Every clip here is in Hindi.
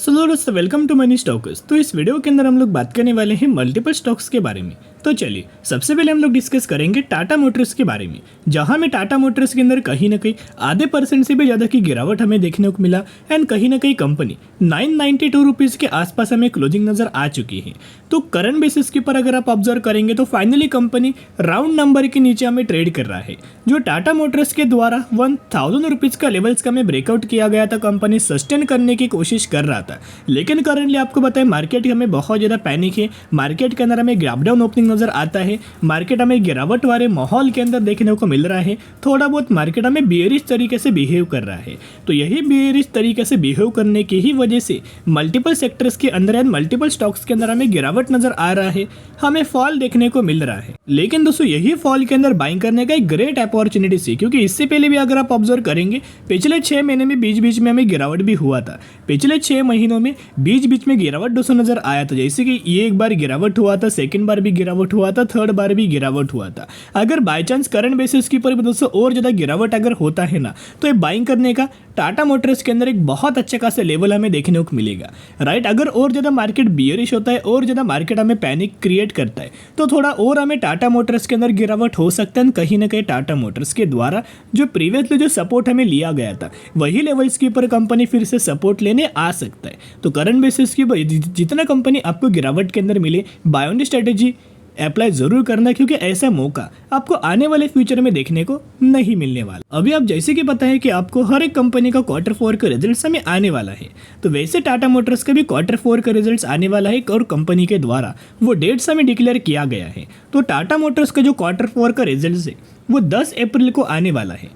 सो दोस्तों वेलकम टू मनी स्टॉक्स। तो इस वीडियो के अंदर हम लोग बात करने वाले हैं मल्टीपल स्टॉक्स के बारे में। तो चलिए सबसे पहले हम लोग डिस्कस करेंगे टाटा मोटर्स के बारे में, जहां में टाटा मोटर्स के अंदर कहीं ना कहीं आधे % से भी ज़्यादा की गिरावट हमें देखने को मिला एंड कहीं ना कहीं कंपनी 992 रुपीज़ के आसपास हमें क्लोजिंग नज़र आ चुकी है। तो करंट बेसिस के ऊपर अगर आप ऑब्जर्व करेंगे तो फाइनली कंपनी राउंड नंबर के नीचे हमें ट्रेड कर रहा है। जो टाटा मोटर्स के द्वारा 1000 रुपीज़ का लेवल्स का हमें ब्रेकआउट किया गया था, कंपनी सस्टेन करने की कोशिश कर रहा था, लेकिन करंटली आपको बताएं मार्केट हमें बहुत ज़्यादा पैनिक है। मार्केट के अंदर हमें गैप डाउन ओपनिंग नज़र आता है, मार्केट हमें गिरावट वाले माहौल के अंदर देखने को मिल रहा है। थोड़ा बहुत मार्केट हमें बेयरिश तरीके से बिहेव कर रहा है। तो यही बेयरिश तरीके से बिहेव करने की ही वजह से मल्टीपल सेक्टर्स के अंदर एंड मल्टीपल स्टॉक्स के अंदर हमें गिरावट नज़र आ रहा है, हमें फॉल देखने को मिल रहा है। लेकिन दोस्तों यही फॉल के अंदर बाइंग करने का एक ग्रेट अपॉर्चुनिटी है, क्योंकि इससे पहले भी अगर आप ऑब्जर्व करेंगे पिछले 6 महीने में बीच बीच में हमें गिरावट भी हुआ था। पिछले 6 महीनों में बीच बीच में गिरावट दोस्तों नजर आया था, जैसे कि ये एक बार गिरावट हुआ था, सेकंड बार भी गिरावट हुआ था, थर्ड बार भी गिरावट हुआ था। अगर बाय चांस करंट बेसिस के ऊपर दोस्तों और ज़्यादा गिरावट अगर होता है ना, तो ये बाइंग करने का टाटा मोटर्स के अंदर एक बहुत अच्छे खासा लेवल हमें देखने को मिलेगा, राइट। अगर और ज़्यादा मार्केट बियरिश होता है और ज़्यादा मार्केट हमें पैनिक क्रिएट करता है तो थोड़ा और हमें टाटा मोटर्स के अंदर गिरावट हो सकता है। कहीं ना कहीं टाटा मोटर्स के द्वारा जो प्रीवियसली जो सपोर्ट हमें लिया गया था वही लेवल्स के ऊपर कंपनी फिर से सपोर्ट लेने आ सकता है। तो करंट बेसिस की जितना कंपनी आपको गिरावट के अंदर मिले, बाय ऑन स्ट्रेटेजी अप्लाई जरूर करना, क्योंकि ऐसा मौका आपको आने वाले फ्यूचर में देखने को नहीं मिलने वाला। अभी आप जैसे कि पता है कि आपको हर एक कंपनी का Q4 का रिजल्ट्स हमें आने वाला है, तो वैसे टाटा मोटर्स का भी Q4 का रिजल्ट्स आने वाला है और कंपनी के द्वारा वो डेट्स हमें डिक्लेयर किया गया है। तो टाटा मोटर्स का जो Q4 का रिजल्ट है वो 10 अप्रैल को आने वाला है,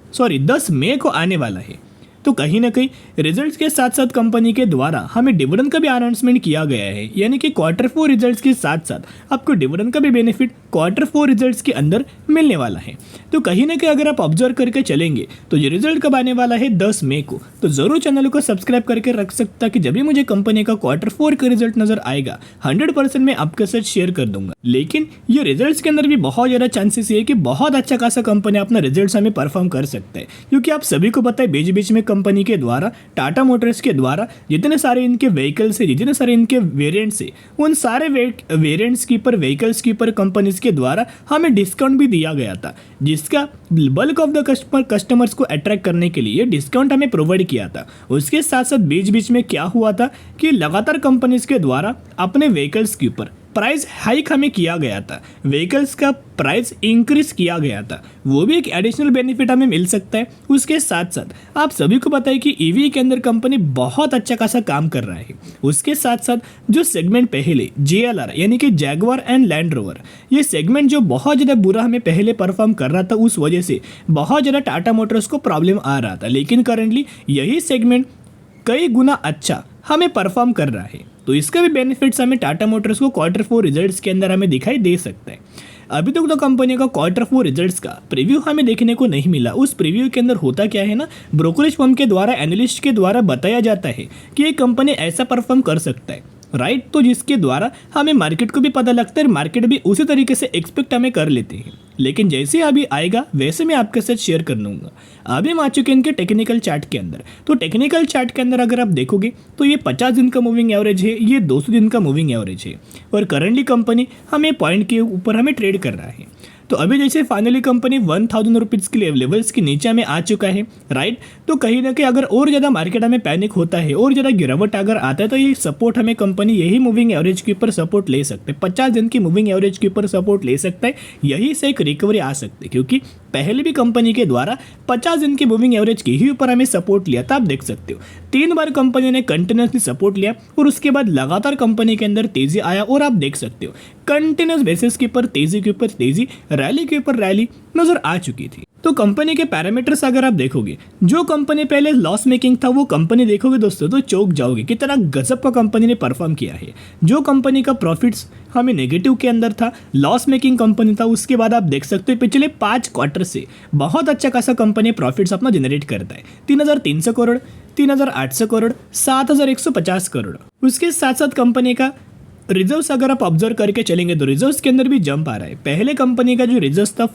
10 मई को आने वाला है। तो कहीं ना कहीं रिजल्ट्स के साथ साथ कंपनी के द्वारा हमें डिविडेंड का भी अनाउंसमेंट किया गया है, यानी कि Q4 रिजल्ट्स के साथ साथ आपको डिविडेंड का भी बेनिफिट Q4 रिजल्ट्स के अंदर मिलने वाला है। तो कहीं ना कहीं अगर आप ऑब्जर्व करके चलेंगे तो ये रिजल्ट कब आने वाला है 10 मई को, तो जरूर चैनल को सब्सक्राइब करके रख सकता कि जब भी मुझे कंपनी का Q4 का रिजल्ट नजर आएगा 100% मैं आपके साथ शेयर कर दूंगा। लेकिन ये रिजल्ट्स के अंदर भी बहुत ज़्यादा चांसेस है कि बहुत अच्छा खासा कंपनी अपना रिजल्ट हमें परफॉर्म कर सकता है, क्योंकि आप सभी को पता है बीच बीच में कंपनी के द्वारा टाटा मोटर्स के द्वारा जितने सारे इनके व्हीकल्स है, जितने सारे इनके वेरिएंट्स है, उन सारे वेरिएंट्स के ऊपर व्हीकल्स के ऊपर कंपनीज के द्वारा हमें डिस्काउंट भी दिया गया था, जिसका बल्क ऑफ द कस्टमर्स को अट्रैक्ट करने के लिए डिस्काउंट हमें प्रोवाइड किया था। उसके साथ साथ बीच बीच में क्या हुआ था कि लगातार कंपनीज के द्वारा अपने व्हीकल्स के ऊपर प्राइस हाइक हमें किया गया था, व्हीकल्स का प्राइस इंक्रीज किया गया था, वो भी एक एडिशनल बेनिफिट हमें मिल सकता है। उसके साथ साथ आप सभी को पता है कि ईवी के अंदर कंपनी बहुत अच्छा खासा काम कर रहा है। उसके साथ साथ जो सेगमेंट पहले JLR यानी कि जैगवार एंड लैंड रोवर, ये सेगमेंट जो बहुत ज़्यादा बुरा हमें पहले परफॉर्म कर रहा था, उस वजह से बहुत ज़्यादा टाटा मोटर्स को प्रॉब्लम आ रहा था, लेकिन करंटली यही सेगमेंट कई गुना अच्छा हमें परफॉर्म कर रहा है। तो इसका भी बेनिफिट्स हमें टाटा मोटर्स को Q4 रिजल्ट्स के अंदर हमें दिखाई दे सकता है। अभी तक तो कंपनी का Q4 रिजल्ट्स का प्रीव्यू हमें देखने को नहीं मिला। उस प्रीव्यू के अंदर होता क्या है ना, ब्रोकरेज फर्म के द्वारा, एनालिस्ट के द्वारा बताया जाता है कि ये कंपनी ऐसा परफॉर्म कर सकता है, राइट। तो जिसके द्वारा हमें मार्केट को भी पता लगता है, मार्केट भी उसी तरीके से एक्सपेक्ट हमें कर लेते हैं। लेकिन जैसे अभी आएगा वैसे मैं आपके साथ शेयर कर लूँगा। अभी हम आ चुके हैं इनके टेक्निकल चार्ट के अंदर। तो टेक्निकल चार्ट के अंदर अगर आप देखोगे तो ये 50 दिन का मूविंग एवरेज है, ये 200 दिन का मूविंग एवरेज है, और करंटली कंपनी हमें पॉइंट के ऊपर हमें ट्रेड कर रहा है। तो अभी जैसे फाइनली कंपनी 1000 रुपीज़ के लेवल्स के नीचे हमें आ चुका है, राइट। तो कहीं ना कहीं अगर और ज़्यादा मार्केट हमें पैनिक होता है और ज़्यादा गिरावट अगर आता है तो ये सपोर्ट हमें कंपनी यही मूविंग एवरेज के ऊपर सपोर्ट ले सकते हैं, 50 दिन की मूविंग एवरेज के ऊपर सपोर्ट ले सकता है, यही से एक रिकवरी आ सकती है। क्योंकि पहले भी कंपनी के द्वारा 50 दिन की मूविंग एवरेज के ही ऊपर हमें सपोर्ट लिया था। आप देख सकते हो 3 बार कंपनी ने कंटिन्यूसली सपोर्ट लिया और उसके बाद लगातार कंपनी के अंदर तेजी आया, और आप देख सकते हो कंटिन्यूस बेसिस के ऊपर तेजी के ऊपर तेजी, रैली के ऊपर रैली नजर आ चुकी थी। तो कंपनी के पैरामीटर्स अगर आप देखोगे, जो कंपनी पहले लॉस मेकिंग था वो कंपनी देखोगे दोस्तों तो चौंक जाओगे कितना गजब का कंपनी ने परफॉर्म किया है। जो कंपनी का प्रॉफिट्स हमें नेगेटिव के अंदर था, लॉस मेकिंग कंपनी था, उसके बाद आप देख सकते हो पिछले 5 क्वार्टर से बहुत अच्छा खासा कंपनी प्रॉफिट्स अपना जनरेट करता है। 3300 करोड़, 3800 करोड़, 7150 करोड़। उसके साथ साथ कंपनी का रिजर्व्स अगर आप ऑब्जर्व करके चलेंगे तो रिजर्व्स के अंदर भी जंप आ रहा है। पहले कंपनी का जो रिजर्व्स था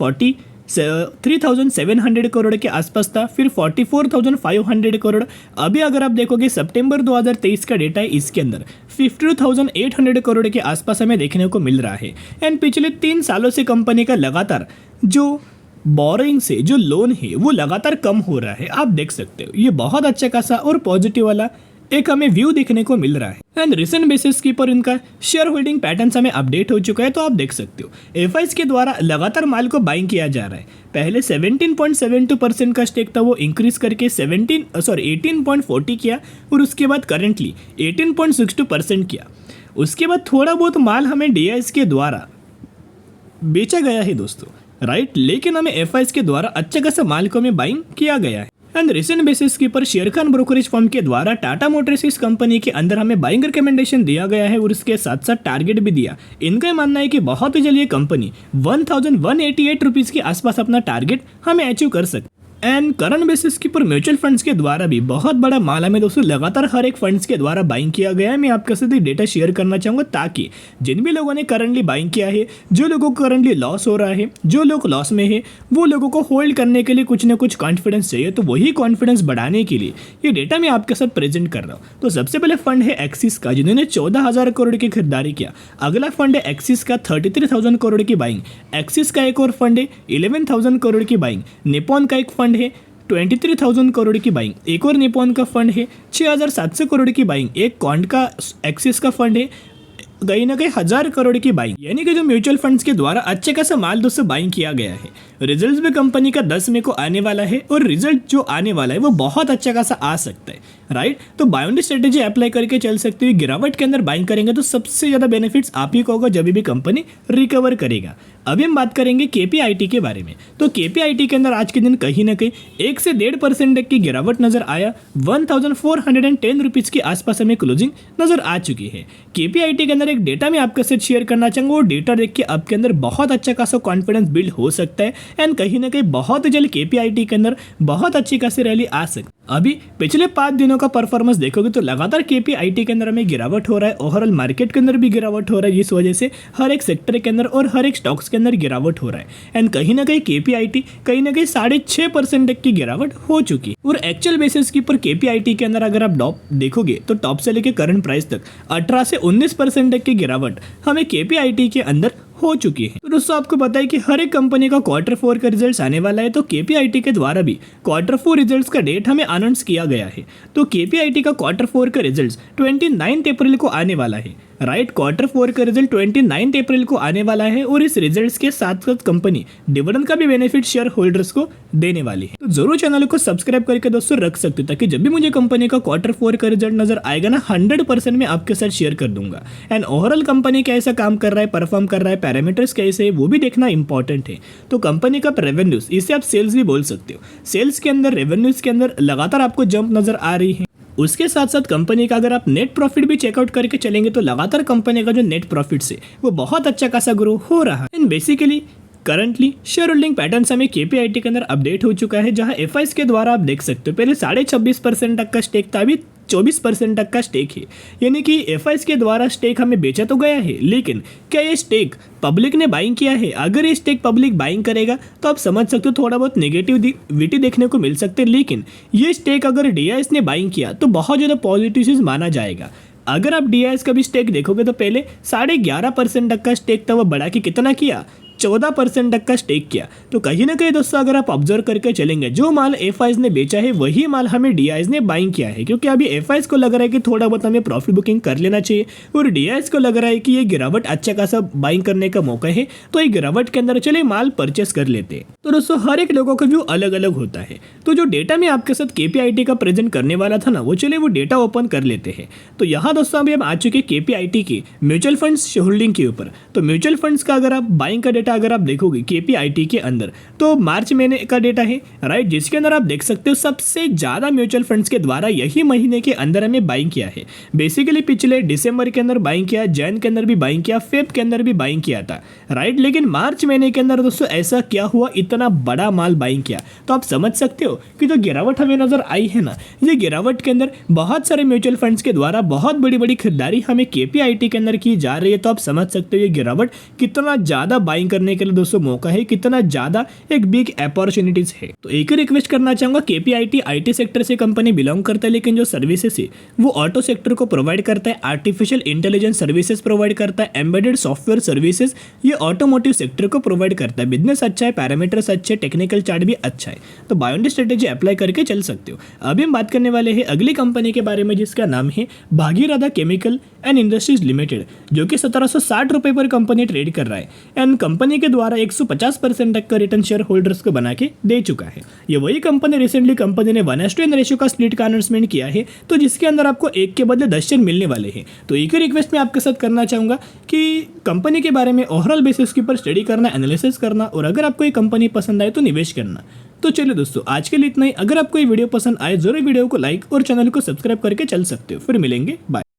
3,700 करोड़ के आसपास था, फिर 44,500 करोड़। अभी अगर आप देखोगे सितंबर 2023 का डेटा है, इसके अंदर 52,800 करोड़ के आसपास हमें देखने को मिल रहा है। एंड पिछले 3 सालों से कंपनी का लगातार जो बोरिंग से जो लोन है वो लगातार कम हो रहा है। आप देख सकते हो ये बहुत अच्छा खासा और पॉजिटिव वाला एक हमें व्यू देखने को मिल रहा है। एंड रिसेंट बेसिस के ऊपर इनका शेयर होल्डिंग पैटर्न हमें अपडेट हो चुका है, तो आप देख सकते हो एफआईज के द्वारा लगातार माल को बाइंग किया जा रहा है। पहले 17.72% का स्टेक था, वो इंक्रीज करके 18.40 किया, और उसके बाद करंटली 18.62% किया। उसके बाद थोड़ा बहुत माल हमें डीआईएस के द्वारा बेचा गया है दोस्तों, राइट। लेकिन हमें एफआईज के द्वारा अच्छा खासा माल को हमें बाइंग किया गया है। एंड रिसेंट बेसिस के ऊपर शेरखान ब्रोकरेज फर्म के द्वारा टाटा मोटर्स इस कंपनी के अंदर हमें बाइंग रिकमेंडेशन दिया गया है, और इसके साथ साथ टारगेट भी दिया। इनका मानना है कि बहुत ही जल्द ये कंपनी 1188 रुपीज़ के आसपास अपना टारगेट हमें अचीव कर सकती। एंड करंट बेसिस के ऊपर म्यूचुअल फंड्स के द्वारा भी बहुत बड़ा माल हमें दोस्तों लगातार हर एक फंड्स के द्वारा बाइंग किया गया है। मैं आपके साथ डेटा शेयर करना चाहूँगा, ताकि जिन भी लोगों ने करंटली बाइंग किया है, जो लोगों को करंटली लॉस हो रहा है, जो लोग लॉस में है, वो लोगों को होल्ड करने के लिए कुछ ना कुछ कॉन्फिडेंस चाहिए। तो वही कॉन्फिडेंस बढ़ाने के लिए ये डेटा मैं आपके साथ प्रेजेंट कर रहा हूँ। तो सबसे पहले फंड है एक्सिस का, जिन्होंने 14,000 करोड़ की खरीदारी किया। अगला फंड है एक्सिस का 33,000 करोड़ की बाइंग। एक्सिस का एक और फंड है 11,000 करोड़ की बाइंग। निपॉन का एक फंड है 23,000 करोड़ की बाइंग। एक और निपॉन का फंड है 6,700 करोड़ की बाइंग। एक कॉन्ड का एक्सिस का फंड है कहीं ना कहीं 1,000 करोड़ की बाइंग। यानी कि जो म्यूचुअल फंड्स के द्वारा अच्छे खासा माल दोस्तों बाइंग किया गया है। रिजल्ट्स भी कंपनी का 10 मई को आने वाला है, और रिजल्ट जो आने वाला है वो बहुत अच्छा खासा आ सकता है, राइट। तो बाउंड्री स्ट्रेटेजी अप्लाई करके चल सकते हो। गिरावट के अंदर बाइंग करेंगे तो सबसे ज़्यादा बेनिफिट्स आप ही को होगा जब भी कंपनी रिकवर करेगा। अभी हम बात करेंगे केपीआईटी के बारे में। तो केपीआईटी के अंदर आज के दिन कहीं ना कहीं 1 से 1.5% की गिरावट नजर आया। 1,410 रुपीज़ के आसपास हमें क्लोजिंग नजर आ चुकी है। केपीआईटी के अंदर एक डेटा मैं आपके साथ शेयर करना चाहूँगा, वो डेटा देख के आपके अंदर बहुत अच्छा खासा कॉन्फिडेंस बिल्ड हो सकता है। एंड कहीं ना कहीं बहुत जल्द केपीआईटी के अंदर बहुत अच्छी खासी रैली आ सकती है। अभी पिछले 5 दिनों का परफॉर्मेंस देखोगे तो लगातार केपीआईटी के अंदर हमें गिरावट हो रहा है। ओवरऑल मार्केट के अंदर भी गिरावट हो रहा है, जिस वजह से हर एक सेक्टर के अंदर और हर एक स्टॉक्स के अंदर गिरावट हो रहा है। एंड कहीं ना कहीं केपीआईटी कहीं ना कहीं 6.5% तक की गिरावट हो चुकी है। और एक्चुअल बेसिस के ऊपर केपीआईटी के अंदर अगर आप टॉप देखोगे तो टॉप से लेकर करंट प्राइस तक 18 से 19% तक की गिरावट हमें केपीआईटी के अंदर हो चुकी है। तो दोस्तों आपको पता है कि हर एक कंपनी का Q4 का रिजल्ट्स आने वाला है, तो केपीआईटी के द्वारा भी Q4 रिजल्ट्स का डेट हमें अनाउंस किया गया है। तो केपीआईटी का Q4 का रिजल्ट्स 29 अप्रैल को आने वाला है, राइट। Q4 का रिजल्ट 29 अप्रैल को आने वाला है, और इस रिजल्ट्स के साथ साथ कंपनी डिविडेंड का भी बेनिफिट शेयर होल्डर्स को देने वाली है। तो जरूर चैनल को सब्सक्राइब करके दोस्तों रख सकते हो, ताकि जब भी मुझे कंपनी का Q4 का रिजल्ट नजर आएगा ना 100% मैं आपके साथ शेयर कर दूंगा। एंड ओवरऑल कंपनी कैसा काम कर रहा है, परफॉर्म कर रहा है, पैरामीटर्स कैसे है, वो भी देखना इंपॉर्टेंट है। तो कंपनी का रेवेन्यूज, इसे आप सेल्स भी बोल सकते हो, सेल्स के अंदर रेवेन्यूज के अंदर लगातार आपको जंप नजर आ रही है। उसके साथ साथ कंपनी का अगर आप नेट प्रॉफिट भी चेकआउट करके चलेंगे तो लगातार कंपनी का जो नेट प्रॉफिट है वो बहुत अच्छा खासा ग्रो हो रहा है। And basically currently share holding pattern हमें केपीआईटी के अंदर अपडेट हो चुका है, जहां एफआईज के द्वारा आप देख सकते हो पहले 26.5% तक का स्टेक था, अभी 24% तक का स्टेक है। यानी कि एफआईज के द्वारा स्टेक हमें बेचा तो गया है, लेकिन क्या ये स्टेक पब्लिक ने बाइंग किया है? अगर ये स्टेक पब्लिक बाइंग करेगा तो आप समझ सकते हो थोड़ा बहुत नेगेटिविटी देखने को मिल सकते हैं, लेकिन ये स्टेक अगर डीआईएस ने बाइंग किया तो बहुत ज़्यादा पॉजिटिव चीज़ माना जाएगा। अगर आप डीआईएस का भी स्टेक देखोगे तो पहले 11.5% तक का स्टेक था, वो बढ़ा के कितना किया, 14% तक का स्टेक किया। तो कहीं ना कहीं दोस्तों अगर आप ऑब्जर्व करके चलेंगे, जो माल एफआईज ने बेचा है वही माल हमें डीआईएस ने बाइंग किया है, क्योंकि अभी एफआईज को लग रहा है कि थोड़ा बहुत हमें प्रॉफिट बुकिंग कर लेना चाहिए, और डीआईएस को लग रहा है कि ये गिरावट अच्छा खासा बाइंग करने का मौका है, तो ये गिरावट के अंदर चले माल परचेस कर लेते हैं। तो दोस्तों हर एक लोगों का व्यू अलग अलग होता है। तो जो डेटा मैं आपके साथ केपीआईटी का प्रेजेंट करने वाला था ना, वो चले वो डेटा ओपन कर लेते हैं। तो यहाँ दोस्तों अभी हम आ चुके केपीआईटी की म्यूचुअल फंड्स होल्डिंग के ऊपर। तो म्यूचुअल फंड्स का अगर आप बाइंग का डेटा अगर आप देखोगे केपीआईटी के अंदर, तो मार्च महीने का डेटा है, राइट, जिसके अंदर आप देख सकते हो सबसे ज्यादा म्यूचुअल फंड्स के द्वारा यही महीने के अंदर हमें बाइंग किया है। बेसिकली पिछले दिसंबर के अंदर बाइंग किया, जैन के अंदर भी बाइंग किया, फेब के अंदर भी बाइंग किया था, राइट। लेकिन मार्च महीने के अंदर दोस्तों ऐसा क्या हुआ, इतना बड़ा माल बाइंग किया? तो आप समझ सकते हो कि जो गिरावट हमें नजर आई है ना, ये गिरावट के अंदर बहुत सारे म्यूचुअल फंड्स के द्वारा बहुत बड़ी बड़ी खरीदारी हमें केपीआईटी के अंदर की जा रही है। तो आप समझ सकते हो ये गिरावट कितना ज्यादा बाइंग करने के लिए दोस्तों मौका है, कितना ज़्यादा एक बिग अपॉर्चुनिटीज़ है। तो एक ही रिक्वेस्ट करना चाहूँगा, KPIT IT सेक्टर से कंपनी बिलोंग करता है, लेकिन जो सर्विसेज है वो ऑटो सेक्टर को प्रोवाइड करता है, आर्टिफिशियल इंटेलिजेंस सर्विसेज प्रोवाइड करता है, एम्बेडेड सॉफ्टवेयर सर्विसेज ये ऑटोमोटिव सेक्टर को प्रोवाइड करता है। बिजनेस अच्छा है, पैरामीटर्स अच्छे, टेक्निकल चार्ट भी अच्छा है, तो बायोंडी स्ट्रेटेजी अप्लाई करके चल सकते हो। अभी हम बात करने वाले हैं अगली कंपनी के बारे में, जिसका नाम है Bhagirath chemical and industries limited, जो कि 1760 रुपये पर कंपनी ट्रेड कर रहा है एंड कंपनी के द्वारा 150% तक का रिटर्न शेयर होल्डर्स को बना के दे चुका है। ये वही कंपनी रिसेंटली कंपनी ने 1:1 रेशियो का स्प्लिट का अनाउंसमेंट किया है, तो जिसके अंदर आपको 1 के बदले 10 शेयर मिलने वाले हैं। तो एक ही रिक्वेस्ट मैं आपके साथ करना चाहूँगा कि कंपनी के बारे में ओवरऑल बेसिस के ऊपर स्टडी करना, एनालिसिस करना, और अगर आपको ये कंपनी पसंद आए तो निवेश करना। तो चलिए दोस्तों, आज के लिए इतना ही। अगर आपको ये वीडियो पसंद आए जरूर वीडियो को लाइक और चैनल को सब्सक्राइब करके चल सकते हो। फिर मिलेंगे, बाय।